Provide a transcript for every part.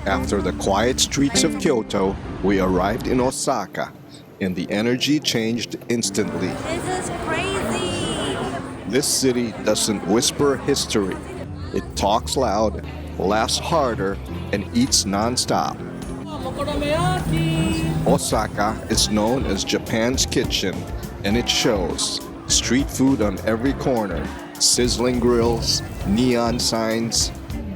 After the quiet streets of Kyoto, we arrived in Osaka, and the energy changed instantly. This is crazy! This city doesn't whisper history. It talks loud, laughs harder, and eats non-stop. Osaka is known as Japan's kitchen, and it shows. Street food on every corner, sizzling grills, neon signs,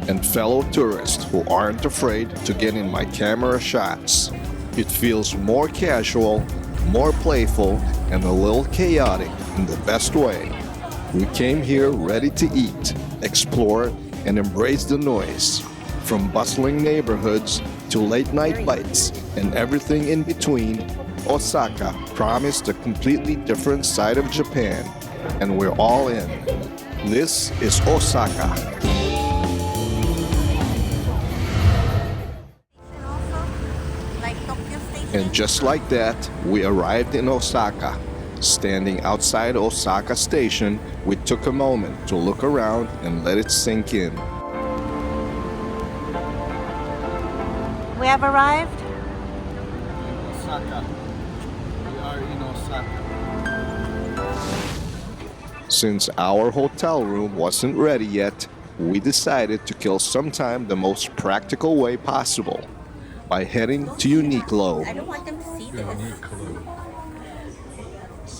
and fellow tourists who aren't afraid to get in my camera shots. It feels more casual, more playful, and a little chaotic in the best way. We came here ready to eat, explore, and embrace the noise. From bustling neighborhoods to late-night bites and everything in between, Osaka promised a completely different side of Japan, and we're all in. This is Osaka. And just like that, we arrived in Osaka. Standing outside Osaka Station, we took a moment to look around and let it sink in. We have arrived. Osaka. We are in Osaka. Since our hotel room wasn't ready yet, we decided to kill some time the most practical way possible, by heading to Uniqlo. I don't want them to see this.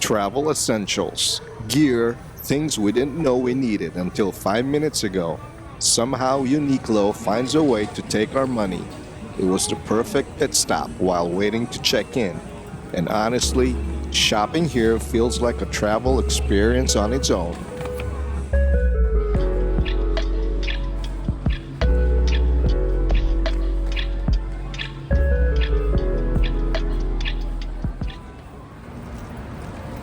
Travel essentials, gear, things we didn't know we needed until 5 minutes ago. Somehow Uniqlo finds a way to take our money. It was the perfect pit stop while waiting to check in. And honestly, shopping here feels like a travel experience on its own.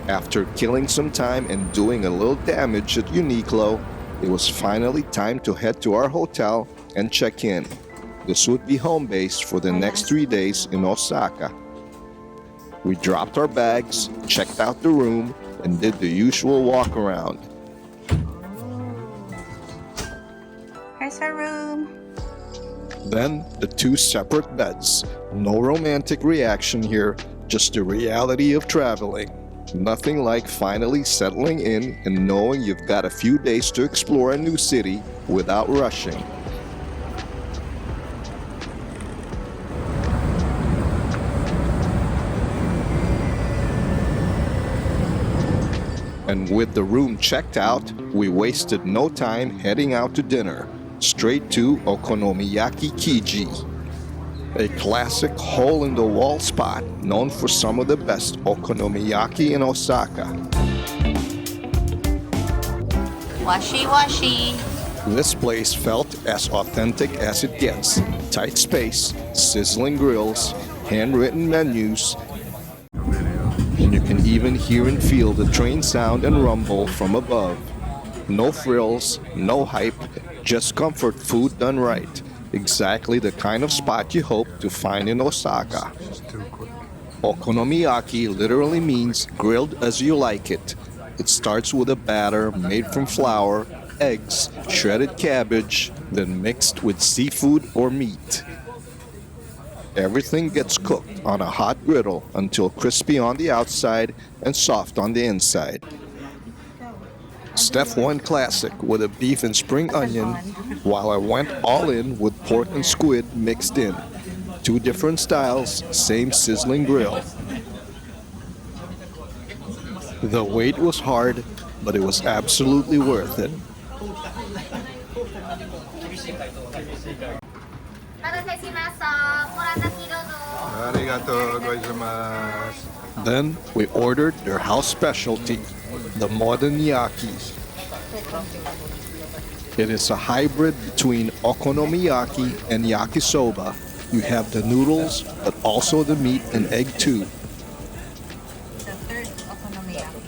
After killing some time and doing a little damage at Uniqlo, it was finally time to head to our hotel and check in. This would be home base for the next 3 days in Osaka. We dropped our bags, checked out the room, and did the usual walk around. Here's our room. Then the 2 separate beds. No romantic reaction here, just the reality of traveling. Nothing like finally settling in and knowing you've got a few days to explore a new city without rushing. And with the room checked out, we wasted no time heading out to dinner, straight to Okonomiyaki Kiji, a classic hole-in-the-wall spot known for some of the best okonomiyaki in Osaka. Washi. This place felt as authentic as it gets. Tight space, sizzling grills, handwritten menus, and you can even hear and feel the train sound and rumble from above. No frills, no hype, just comfort food done right. Exactly the kind of spot you hope to find in Osaka. Okonomiyaki literally means grilled as you like it. It starts with a batter made from flour, eggs, shredded cabbage, then mixed with seafood or meat. Everything gets cooked on a hot griddle until crispy on the outside and soft on the inside. Steph went classic with a beef and spring onion, while I went all in with pork and squid mixed in. 2 different styles, same sizzling grill. The wait was hard, but it was absolutely worth it. Then we ordered their house specialty, the moderniyaki. It is a hybrid between okonomiyaki and yakisoba. You have the noodles, but also the meat and egg too. The third okonomiyaki.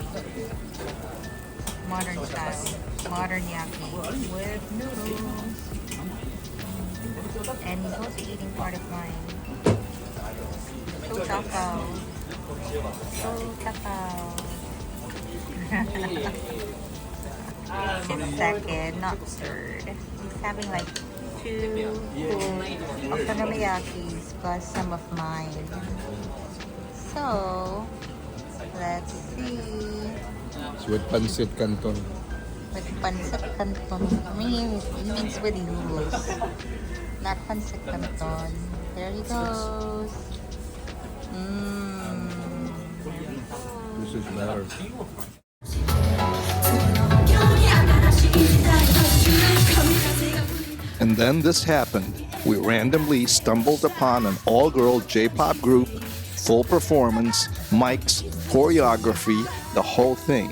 Modern style. Modern yaki with noodles. And he's also eating part of mine. So takao. So takao. It's second, not third. He's having like two okonomiyakis plus some of mine. So, let's see. It's with pancit canton. With pancit canton. I mean, it means with noodles. Not pancit canton. There he goes. This is better. And then this happened. We randomly stumbled upon an all-girl J-pop group, full performance, mics, choreography, the whole thing.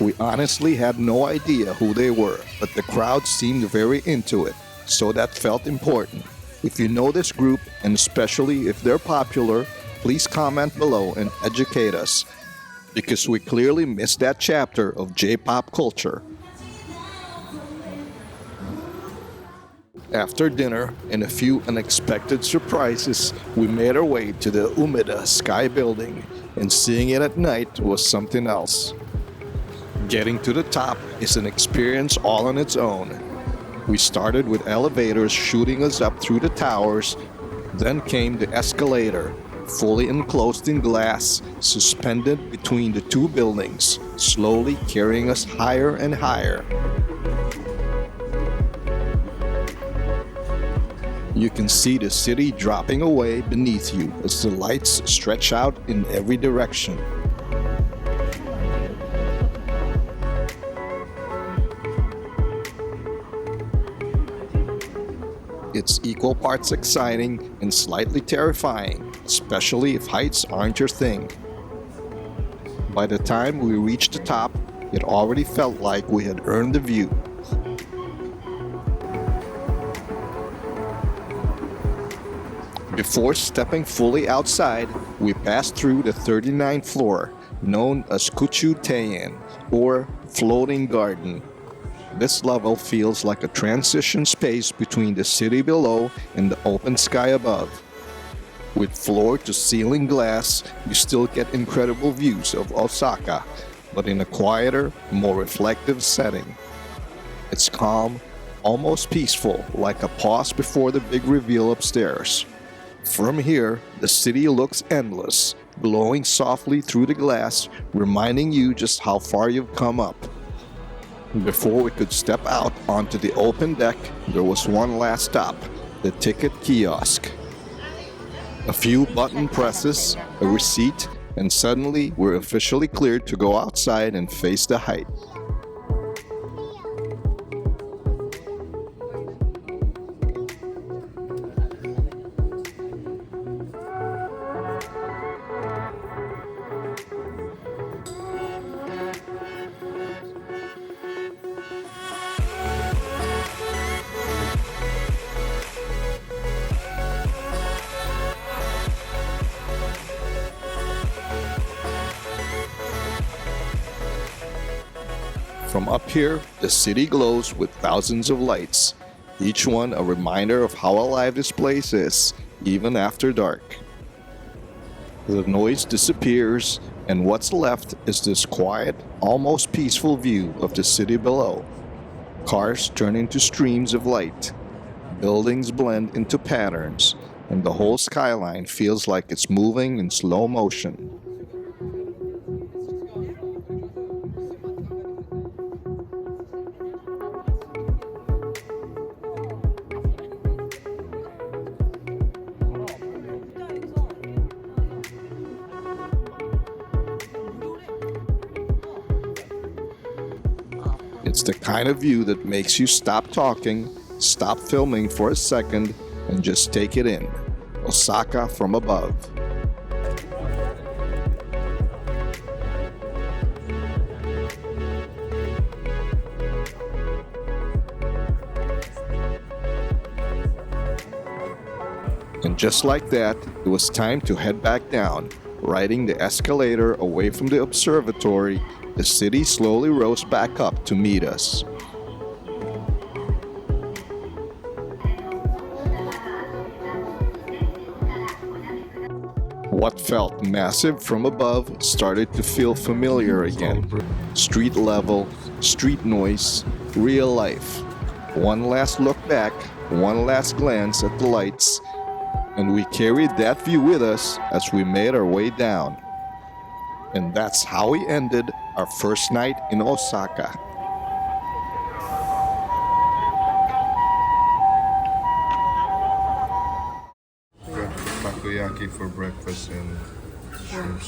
We honestly had no idea who they were, but the crowd seemed very into it, so that felt important. If you know this group, and especially if they're popular, please comment below and educate us, because we clearly missed that chapter of J-pop culture. After dinner and a few unexpected surprises, we made our way to the Umeda Sky Building, and seeing it at night was something else. Getting to the top is an experience all on its own. We started with elevators shooting us up through the towers, then came the escalator, fully enclosed in glass, suspended between the two buildings, slowly carrying us higher and higher. You can see the city dropping away beneath you as the lights stretch out in every direction. It's equal parts exciting and slightly terrifying, especially if heights aren't your thing. By the time we reached the top, it already felt like we had earned the view. Before stepping fully outside, we passed through the 39th floor, known as Kuchu Teien, or Floating Garden. This level feels like a transition space between the city below and the open sky above. With floor-to-ceiling glass, you still get incredible views of Osaka, but in a quieter, more reflective setting. It's calm, almost peaceful, like a pause before the big reveal upstairs. From here, the city looks endless, glowing softly through the glass, reminding you just how far you've come up. Before we could step out onto the open deck, there was one last stop, the ticket kiosk. A few button presses, a receipt, and suddenly we're officially cleared to go outside and face the height. From up here, the city glows with thousands of lights, each one a reminder of how alive this place is, even after dark. The noise disappears, and what's left is this quiet, almost peaceful view of the city below. Cars turn into streams of light, buildings blend into patterns, and the whole skyline feels like it's moving in slow motion. It's the kind of view that makes you stop talking, stop filming for a second, and just take it in. Osaka from above. And just like that, it was time to head back down. riding the escalator away from the observatory, the city slowly rose back up to meet us. What felt massive from above started to feel familiar again. Street level, street noise, real life. One last look back, one last glance at the lights, and we carried that view with us as we made our way down. And that's how we ended our first night in Osaka. Takoyaki for breakfast and shrimp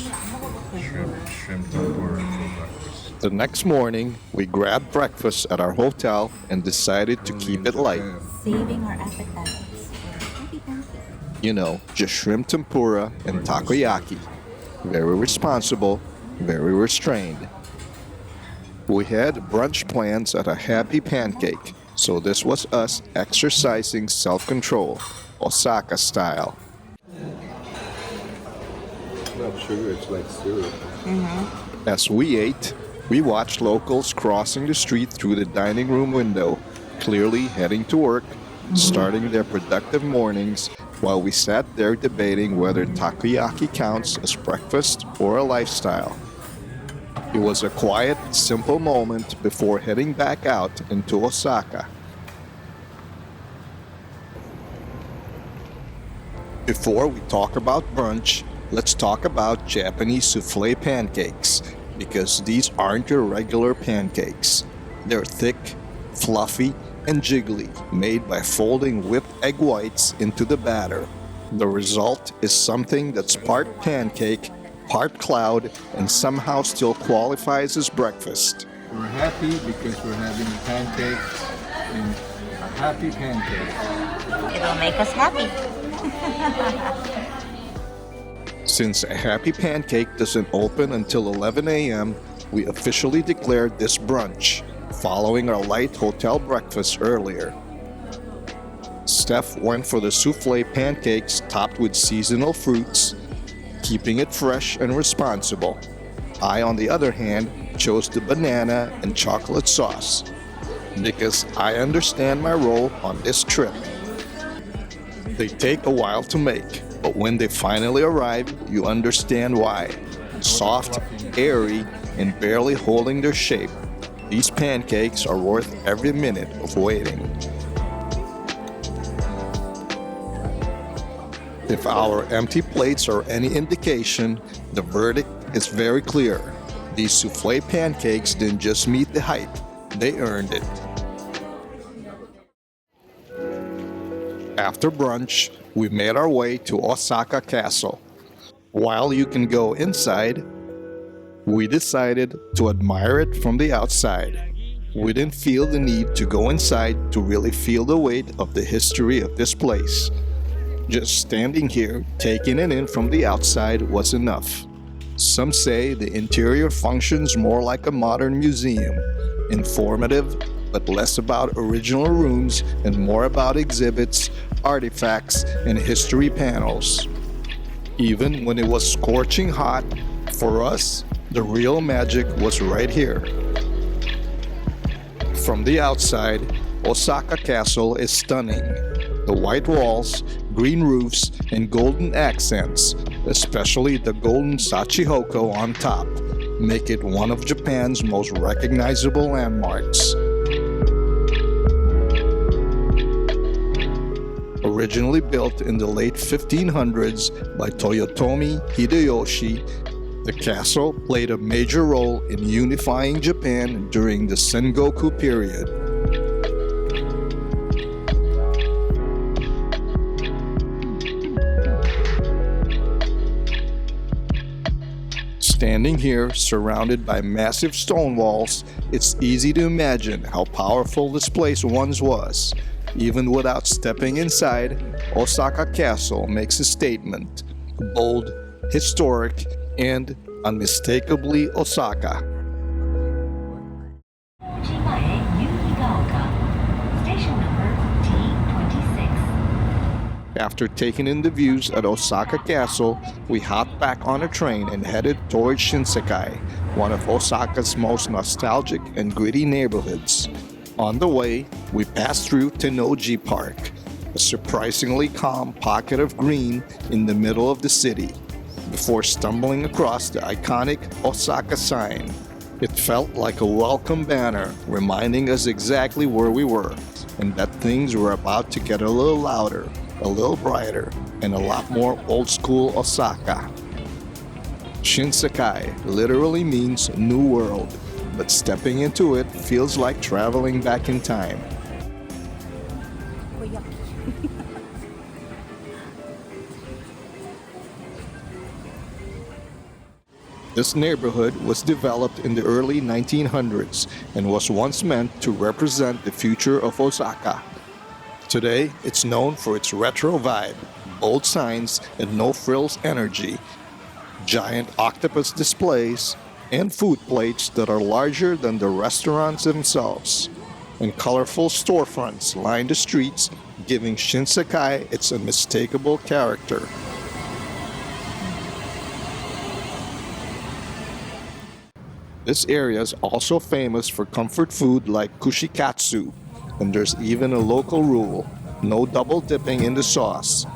tempura for breakfast. The next morning, we grabbed breakfast at our hotel and decided to keep it light. Saving our appetites for Happy Pancake. You know, just shrimp tempura and takoyaki. Very responsible, very restrained. We had brunch plans at a Happy Pancake, so this was us exercising self-control, Osaka style. Not sugar, it's like syrup. As we ate, we watched locals crossing the street through the dining room window, clearly heading to work, starting their productive mornings, while we sat there debating whether takoyaki counts as breakfast or a lifestyle. It was a quiet, simple moment before heading back out into Osaka. Before we talk about brunch, let's talk about Japanese souffle pancakes, because these aren't your regular pancakes. They're thick, fluffy, and jiggly, made by folding whipped egg whites into the batter. The result is something that's part pancake, part cloud, and somehow still qualifies as breakfast. We're happy because we're having a pancake and a happy pancake. It'll make us happy. Since a Happy Pancake doesn't open until 11 a.m., we officially declared this brunch, following our light hotel breakfast earlier. Steph went for the souffle pancakes topped with seasonal fruits, keeping it fresh and responsible. I, on the other hand, chose the banana and chocolate sauce, because I understand my role on this trip. They take a while to make, but when they finally arrive, you understand why. Soft, airy, and barely holding their shape, these pancakes are worth every minute of waiting. If our empty plates are any indication, the verdict is very clear. These souffle pancakes didn't just meet the hype, they earned it. After brunch, we made our way to Osaka Castle. While you can go inside, we decided to admire it from the outside. We didn't feel the need to go inside to really feel the weight of the history of this place. Just standing here, taking it in from the outside was enough. Some say the interior functions more like a modern museum, informative, but less about original rooms and more about exhibits, artifacts, and history panels. Even when it was scorching hot, for us, the real magic was right here. From the outside, Osaka Castle is stunning. The white walls, green roofs, and golden accents, especially the golden Sachihoko on top, make it one of Japan's most recognizable landmarks. Originally built in the late 1500s by Toyotomi Hideyoshi, the castle played a major role in unifying Japan during the Sengoku period. Standing here, surrounded by massive stone walls, it's easy to imagine how powerful this place once was. Even without stepping inside, Osaka Castle makes a statement. Bold, historic, and unmistakably Osaka. After taking in the views at Osaka Castle, we hopped back on a train and headed towards Shinsekai, one of Osaka's most nostalgic and gritty neighborhoods. On the way, we passed through Tennoji Park, a surprisingly calm pocket of green in the middle of the city, before stumbling across the iconic Osaka sign. It felt like a welcome banner reminding us exactly where we were and that things were about to get a little louder, a little brighter, and a lot more old-school Osaka. Shinsekai literally means new world, but stepping into it feels like traveling back in time. This neighborhood was developed in the early 1900s and was once meant to represent the future of Osaka. Today, it's known for its retro vibe, bold signs, and no-frills energy, giant octopus displays, and food plates that are larger than the restaurants themselves, and colorful storefronts line the streets, giving Shinsekai its unmistakable character. This area is also famous for comfort food like kushikatsu, and there's even a local rule: no double dipping in the sauce.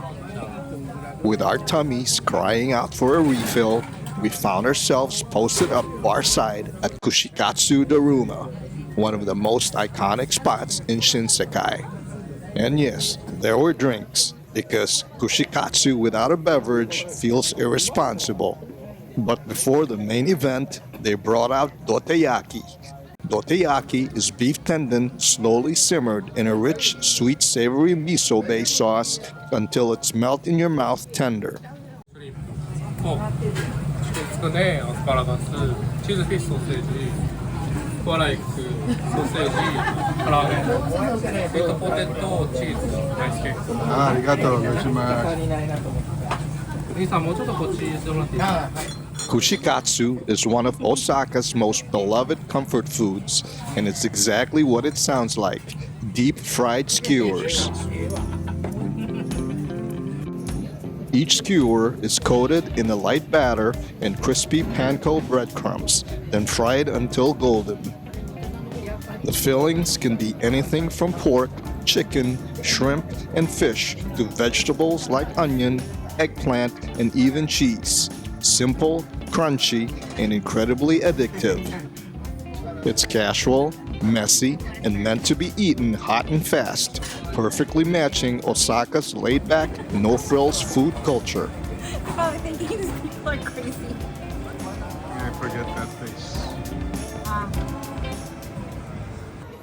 With our tummies crying out for a refill, we found ourselves posted up bar side at Kushikatsu Daruma, one of the most iconic spots in Shinsekai. And yes, there were drinks, because kushikatsu without a beverage feels irresponsible. But before the main event, they brought out doteyaki. Doteyaki is beef tendon slowly simmered in a rich, sweet, savory miso-based sauce until it's melt in your mouth tender. つくね、アスパラガス、チーズフィッシュソーセージ、フォアライク、ソーセージ、唐揚げ、スイートポテト、チーズ、ライスケーキ。ありがとうございます。兄さん、もうちょっとこっちしてもらっていいですか？ Kushikatsu is one of Osaka's most beloved comfort foods, and it's exactly what it sounds like: deep-fried skewers. Each skewer is coated in a light batter and crispy panko breadcrumbs, then fried until golden. The fillings can be anything from pork, chicken, shrimp, and fish to vegetables like onion, eggplant, and even cheese. Simple, crunchy, and incredibly addictive. It's casual, messy, and meant to be eaten hot and fast, perfectly matching Osaka's laid-back, no-frills food culture. I'm probably thinking these people are crazy. I forget that face.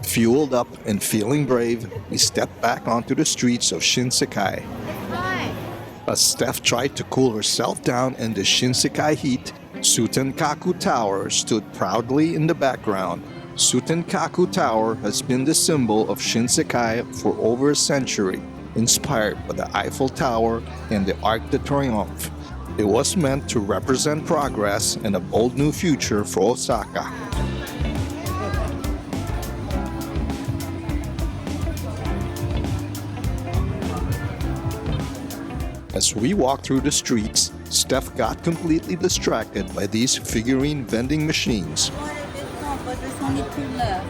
Fueled up and feeling brave, we stepped back onto the streets of Shinsekai. As Steph tried to cool herself down in the Shinsekai heat, Sutenkaku Tower stood proudly in the background. Sutenkaku Tower has been the symbol of Shinsekai for over a century, inspired by the Eiffel Tower and the Arc de Triomphe. It was meant to represent progress and a bold new future for Osaka. As we walked through the streets, Steph got completely distracted by these figurine vending machines. But there's only 2 left.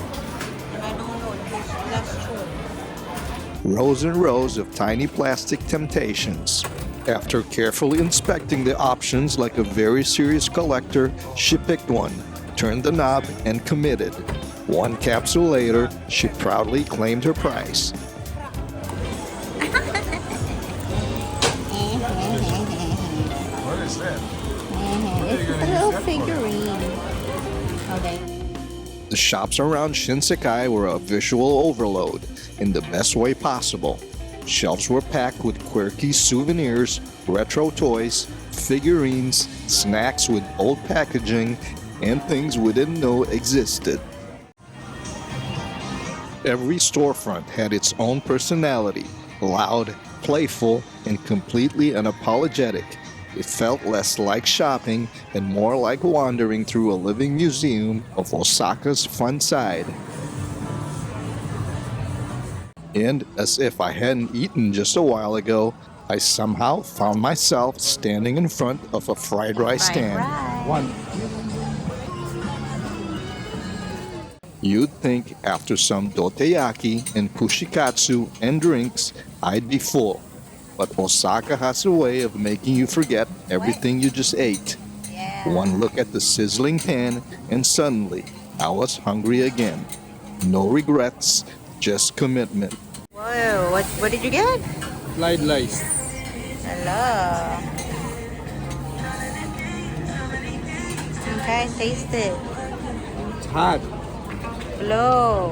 And I don't know if that's true. Rows and rows of tiny plastic temptations. After carefully inspecting the options like a very serious collector, she picked one, turned the knob, and committed. One capsule later, she proudly claimed her price. What is that? It's a little figurine. Okay. The shops around Shinsekai were a visual overload in the best way possible. Shelves were packed with quirky souvenirs, retro toys, figurines, snacks with bold packaging, and things we didn't know existed. Every storefront had its own personality, loud, playful, and completely unapologetic. It felt less like shopping and more like wandering through a living museum of Osaka's fun side. And as if I hadn't eaten just a while ago, I somehow found myself standing in front of a fried rice stand. One. You'd think after some doteyaki and kushikatsu and drinks, I'd be full. But Osaka has a way of making you forget everything you just ate. Yeah. One look at the sizzling pan and suddenly I was hungry again. No regrets, just commitment. Whoa, what did you get? Fried rice. Hello. Okay, taste it. It's hot. Hello.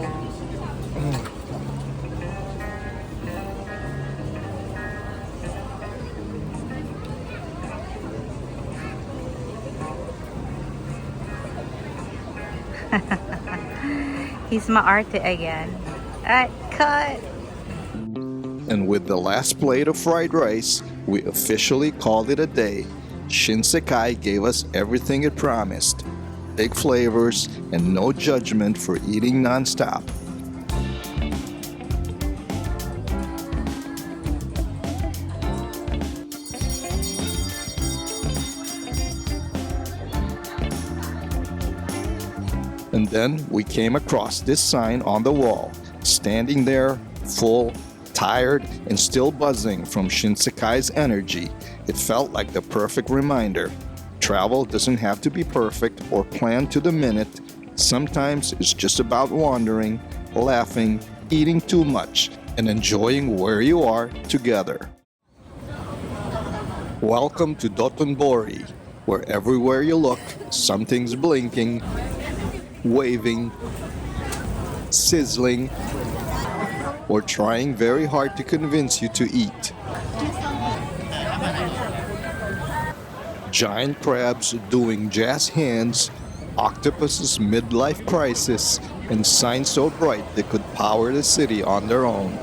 He's maarte again. Cut. And with the last plate of fried rice, we officially called it a day. Shinsekai gave us everything it promised. Big flavors and no judgment for eating non-stop. And then we came across this sign on the wall, standing there, full, tired, and still buzzing from Shinsekai's energy. It felt like the perfect reminder. Travel doesn't have to be perfect or planned to the minute. Sometimes it's just about wandering, laughing, eating too much, and enjoying where you are together. Welcome to Dotonbori, where everywhere you look, something's blinking, waving, sizzling, or trying very hard to convince you to eat. Giant crabs doing jazz hands, octopuses midlife crisis, and signs so bright they could power the city on their own.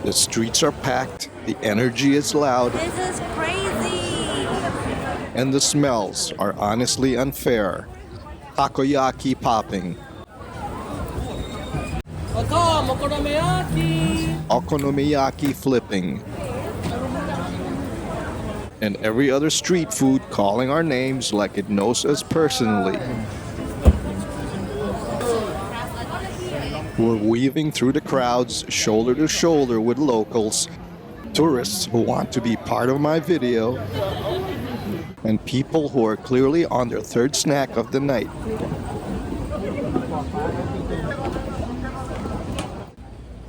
The streets are packed, the energy is loud, This is crazy. and the smells are honestly unfair. Takoyaki popping, okonomiyaki flipping, and every other street food calling our names like it knows us personally. We're weaving through the crowds, shoulder to shoulder with locals, tourists who want to be part of my video, and people who are clearly on their third snack of the night.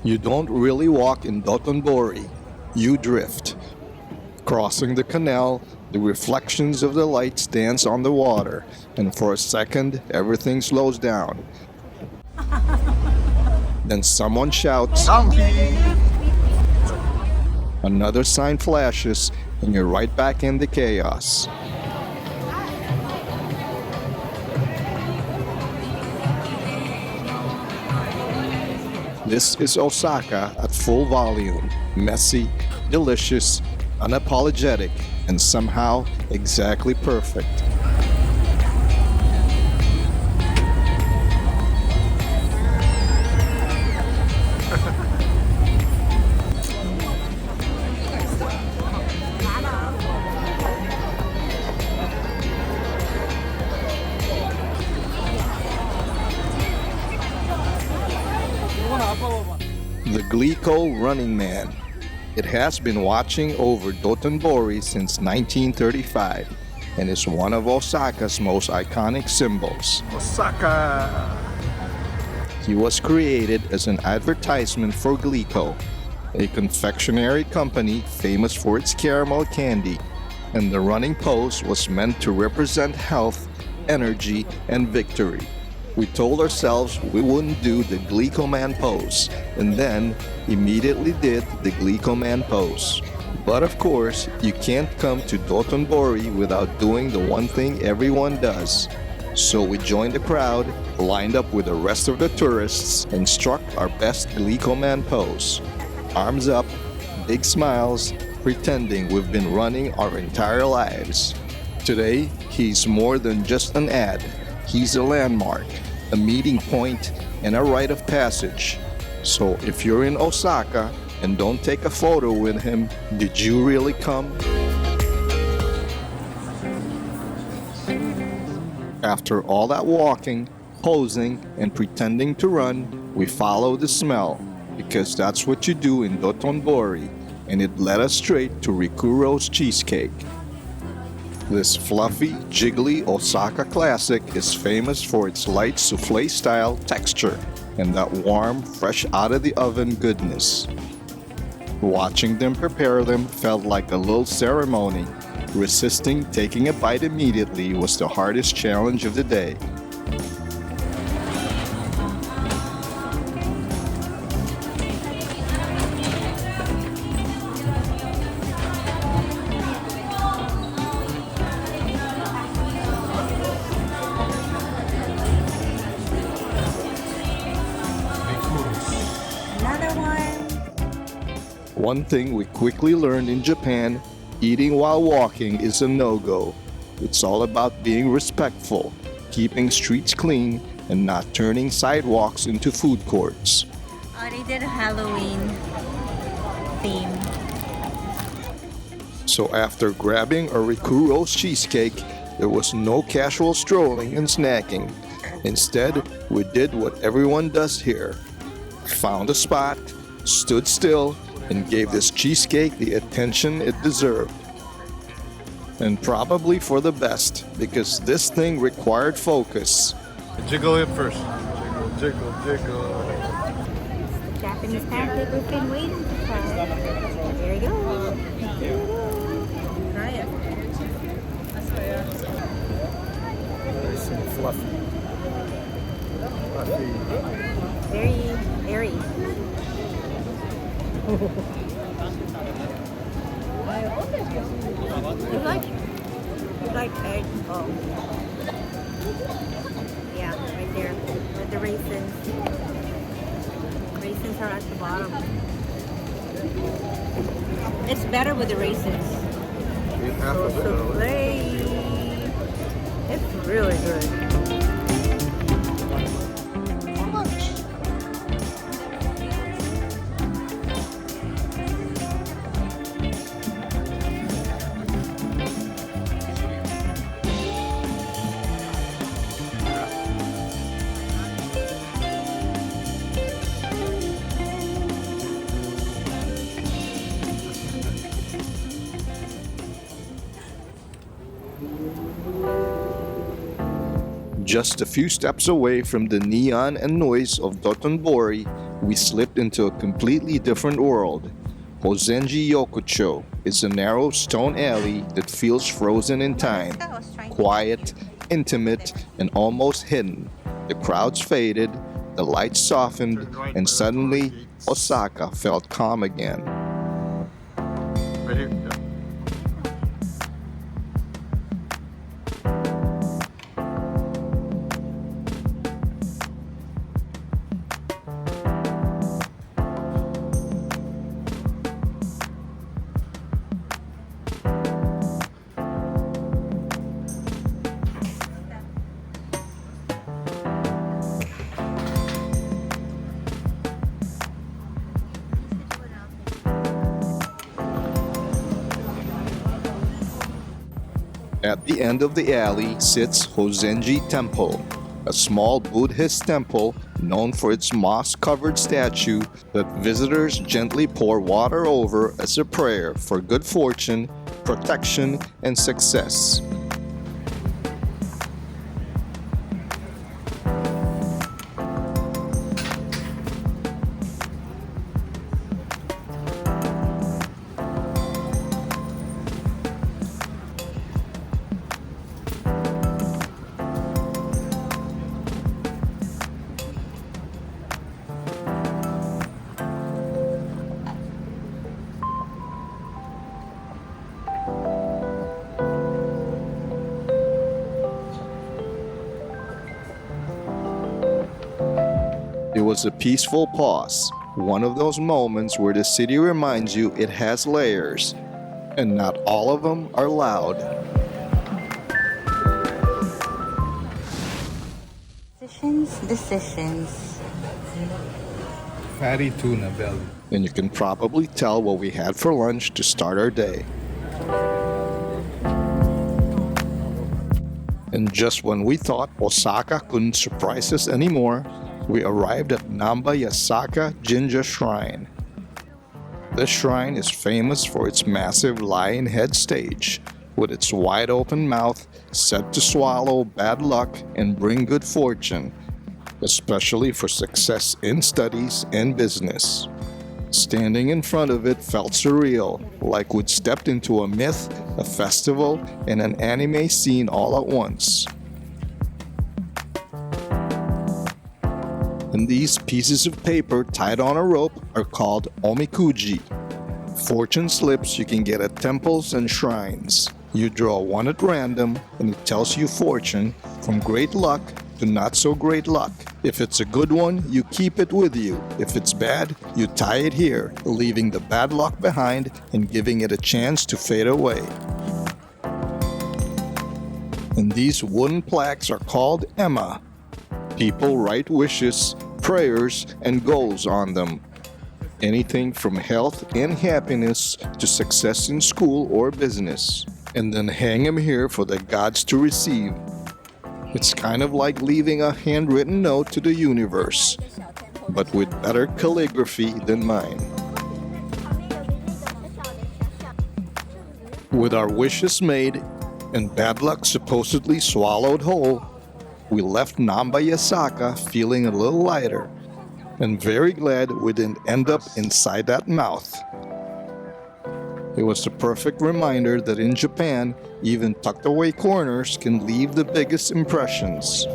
You don't really walk in Dotonbori, you drift. Crossing the canal, the reflections of the lights dance on the water, and for a second, everything slows down. Then someone shouts, another sign flashes, and you're right back in the chaos. This is Osaka at full volume, messy, delicious, unapologetic, and somehow exactly perfect. The Glico Running Man. It has been watching over Dotonbori since 1935 and is one of Osaka's most iconic symbols. Osaka. He was created as an advertisement for Glico, a confectionery company famous for its caramel candy, and the running pose was meant to represent health, energy, and victory. We told ourselves we wouldn't do the Glico Man pose, and then immediately did the Glico Man pose. But of course, you can't come to Dotonbori without doing the one thing everyone does. So we joined the crowd, lined up with the rest of the tourists, and struck our best Glico Man pose. Arms up, big smiles, pretending we've been running our entire lives. Today, he's more than just an ad. He's a landmark, a meeting point, and a rite of passage. So if you're in Osaka, And don't take a photo with him. Did you really come? After all that walking, posing, and pretending to run, we follow the smell, because that's what you do in Dotonbori, and it led us straight to Rikuro's cheesecake. This fluffy, jiggly Osaka classic is famous for its light souffle-style texture and that warm, fresh out of the oven goodness. Watching them prepare them felt like a little ceremony. Resisting taking a bite immediately was the hardest challenge of the day. One thing we quickly learned in Japan, eating while walking is a no-go. It's all about being respectful, keeping streets clean, and not turning sidewalks into food courts. Oh, they did a Halloween theme. So after grabbing a Rikuro's cheesecake, there was no casual strolling and snacking. Instead, we did what everyone does here. Found a spot, stood still, and gave this cheesecake the attention it deserved. And probably for the best, because this thing required focus. Jiggle it first. Jiggle, jiggle, jiggle. Japanese pancake we've been waiting to try. There you go. There you go. Try it. Nice and fluffy. Very. You like egg? Oh. Yeah, right there. With the raisins. Raisins are at the bottom. It's better with the raisins. Eat half of it. Souffle. It's really good. Just a few steps away from the neon and noise of Dotonbori, we slipped into a completely different world. Hōzenji Yokocho is a narrow stone alley that feels frozen in time, quiet, intimate, and almost hidden. The crowds faded, the lights softened, and suddenly Osaka felt calm again. Right here. Yeah. At the end of the alley sits Hōzenji Temple, a small Buddhist temple known for its moss-covered statue that visitors gently pour water over as a prayer for good fortune, protection, and success. It was a peaceful pause, one of those moments where the city reminds you it has layers, and not all of them are loud. Decisions. fatty tuna belly. And you can probably tell what we had for lunch to start our day. And just when we thought Osaka couldn't surprise us anymore, we arrived at Namba Yasaka Jinja Shrine. This shrine is famous for its massive lion head stage, with its wide open mouth said to swallow bad luck and bring good fortune, especially for success in studies and business. Standing in front of it felt surreal, like we'd stepped into a myth, a festival, and an anime scene all at once. And these pieces of paper tied on a rope are called omikuji, fortune slips you can get at temples and shrines. You draw one at random and it tells you fortune from great luck to not so great luck. If it's a good one, you keep it with you. If it's bad, you tie it here, leaving the bad luck behind and giving it a chance to fade away. And these wooden plaques are called ema. People write wishes, prayers, and goals on them. Anything from health and happiness to success in school or business. And then hang them here for the gods to receive. It's kind of like leaving a handwritten note to the universe, but with better calligraphy than mine. With our wishes made and bad luck supposedly swallowed whole, we left Namba Yasaka feeling a little lighter and very glad we didn't end up inside that mouth. It was the perfect reminder that in Japan, even tucked away corners can leave the biggest impressions.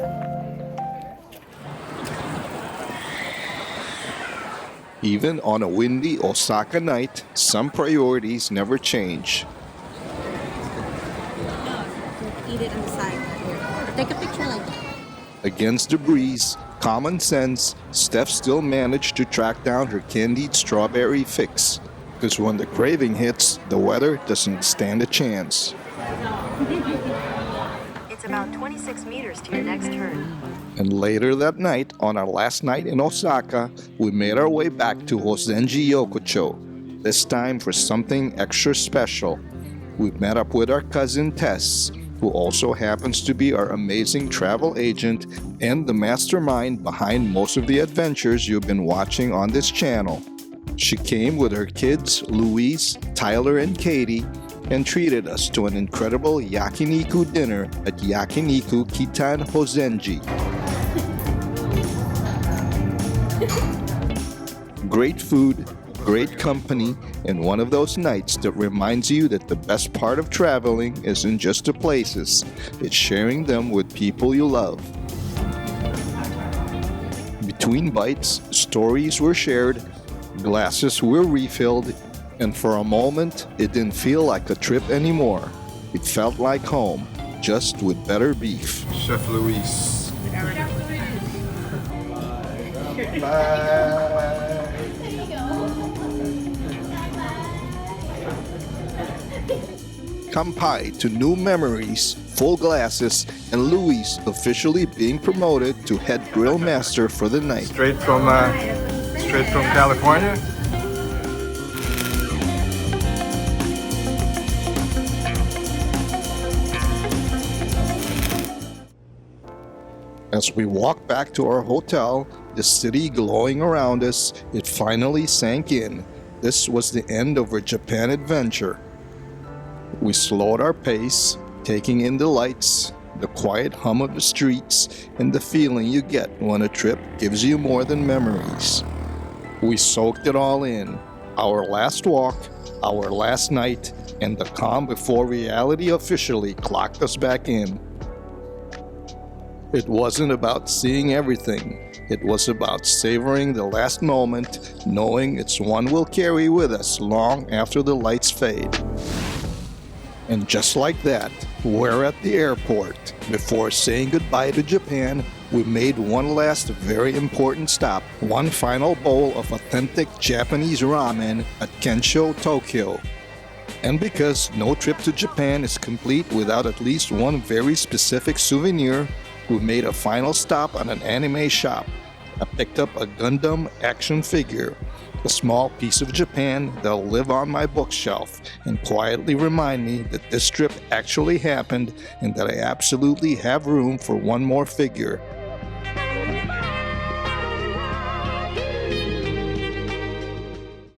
Even on a windy Osaka night, some priorities never change. Eat it on the side. Take a picture like that. Against the breeze, common sense, Steph still managed to track down her candied strawberry fix. Because when the craving hits, the weather doesn't stand a chance. It's about 26 meters to your next turn. And later that night, on our last night in Osaka, we made our way back to Hōzenji Yokocho, this time for something extra special. We met up with our cousin Tess, who also happens to be our amazing travel agent and the mastermind behind most of the adventures you've been watching on this channel. She came with her kids, Louise, Tyler, and Katie, and treated us to an incredible yakiniku dinner at Yakiniku Kitan Hōzenji. Great food, great company, and one of those nights that reminds you that the best part of traveling isn't just the places, it's sharing them with people you love. Between bites, stories were shared, glasses were refilled, and for a moment, it didn't feel like a trip anymore. It felt like home, just with better beef. Chef Luis. Bye. Kampai to new memories, full glasses, and Luis officially being promoted to head grill master for the night. Straight from California. As we walked back to our hotel, the city glowing around us, it finally sank in. This was the end of our Japan adventure. We slowed our pace, taking in the lights, the quiet hum of the streets, and the feeling you get when a trip gives you more than memories. We soaked it all in. Our last walk, our last night, and the calm before reality officially clocked us back in. It wasn't about seeing everything. It was about savoring the last moment, knowing it's one we'll carry with us long after the lights fade. And just like that, we're at the airport. Before saying goodbye to Japan, we made one last very important stop, one final bowl of authentic Japanese ramen at Kensho, Tokyo. And because no trip to Japan is complete without at least one very specific souvenir, we made a final stop at an anime shop, I picked up a Gundam action figure, a small piece of Japan that'll live on my bookshelf and quietly remind me that this trip actually happened and that I absolutely have room for one more figure